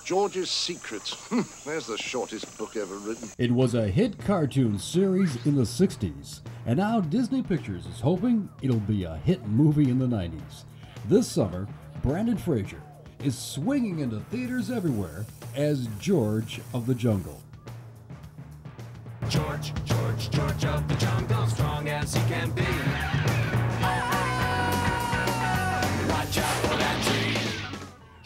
George's Secrets. There's the shortest book ever written. It was a hit cartoon series in the 60s, and now Disney Pictures is hoping it'll be a hit movie in the 90s. This summer, Brendan Fraser is swinging into theaters everywhere as George of the Jungle. George of the jungle, strong as he can be. Watch out for that tree.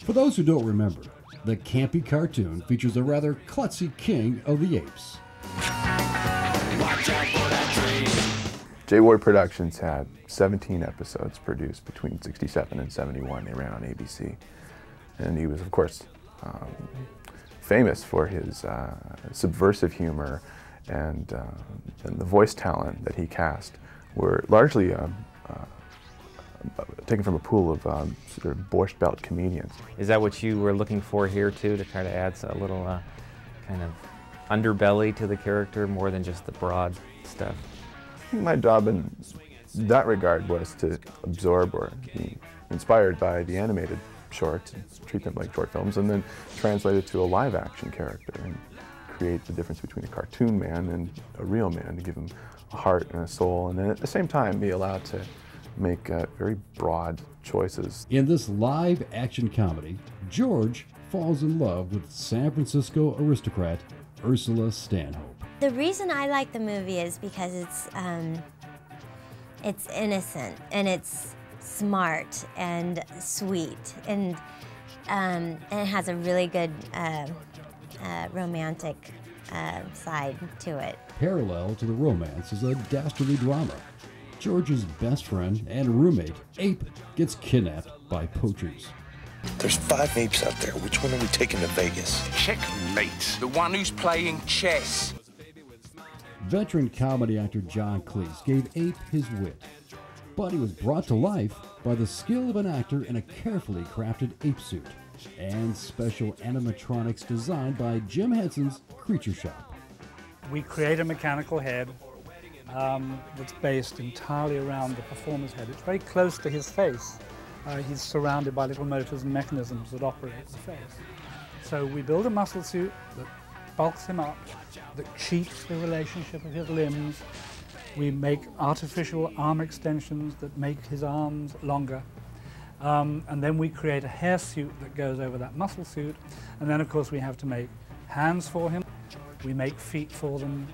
For those who don't remember, the campy cartoon features a rather klutzy king of the apes. Watch out for that tree. J. Ward Productions had 17 episodes produced between 67 and 71. They ran on ABC. And he was, of course, famous for his subversive humor and the voice talent that he cast were largely taken from a pool of sort of Borscht Belt comedians. Is that what you were looking for here too, to try to add a little kind of underbelly to the character more than just the broad stuff? My job in that regard was to absorb or be inspired by the animated shorts and treat them like short films, and then translate it to a live action character and create the difference between a cartoon man and a real man, to give him a heart and a soul, and then at the same time be allowed to make very broad choices. In this live action comedy, George falls in love with San Francisco aristocrat Ursula Stanhope. The reason I like the movie is because it's innocent and it's smart and sweet, and it has a really good romantic side to it. Parallel to the romance is a dastardly drama. George's best friend and roommate, Ape, gets kidnapped by poachers. There's 5 apes out there. Which one are we taking to Vegas? Checkmate. The one who's playing chess. Veteran comedy actor John Cleese gave Ape his wit, but he was brought to life by the skill of an actor in a carefully crafted ape suit and special animatronics designed by Jim Henson's Creature Shop. We create a mechanical head that's based entirely around the performer's head. It's very close to his face. He's surrounded by little motors and mechanisms that operate the face. So we build a muscle suit that bulks him up, that cheats the relationship of his limbs. We make artificial arm extensions that make his arms longer. And then we create a hair suit that goes over that muscle suit. And then, of course, we have to make hands for him. We make feet for them.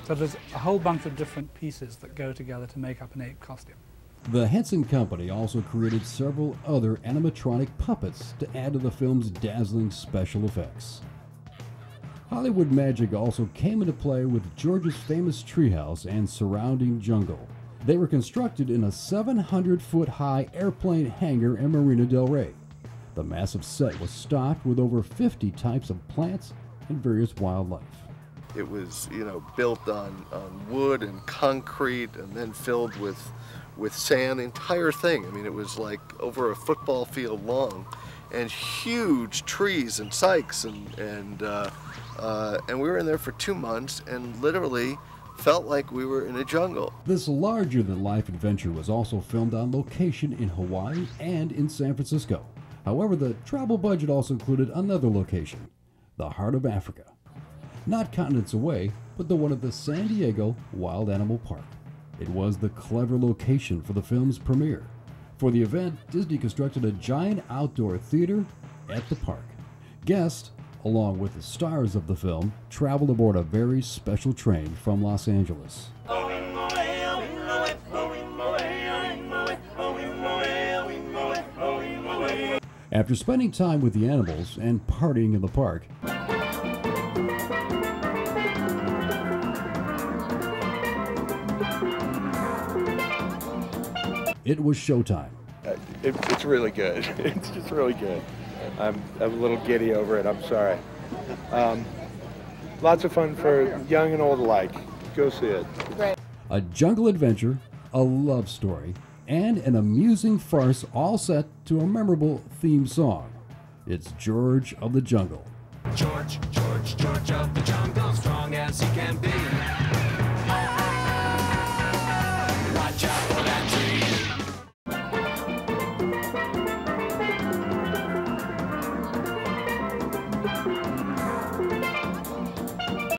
So there's a whole bunch of different pieces that go together to make up an ape costume. The Henson Company also created several other animatronic puppets to add to the film's dazzling special effects. Hollywood magic also came into play with George's famous treehouse and surrounding jungle. They were constructed in a 700-foot-high airplane hangar in Marina del Rey. The massive set was stocked with over 50 types of plants and various wildlife. It was, built on wood and concrete and then filled with sand, the entire thing. I mean, it was like over a football field long, and huge trees and sykes, and we were in there for 2 months and literally felt like we were in a jungle. This larger-than-life adventure was also filmed on location in Hawaii and in San Francisco. However, the travel budget also included another location, the heart of Africa. Not continents away, but the one at the San Diego Wild Animal Park. It was the clever location for the film's premiere. For the event, Disney constructed a giant outdoor theater at the park. Guests, along with the stars of the film, traveled aboard a very special train from Los Angeles. After spending time with the animals and partying in the park, it was showtime. It's really good. It's just really good. I'm a little giddy over it. I'm sorry. Lots of fun for young and old alike. Go see it. Great. A jungle adventure, a love story, and an amusing farce, all set to a memorable theme song. It's George of the Jungle. George of the jungle, strong as he can be. Watch out for that tree. Bye.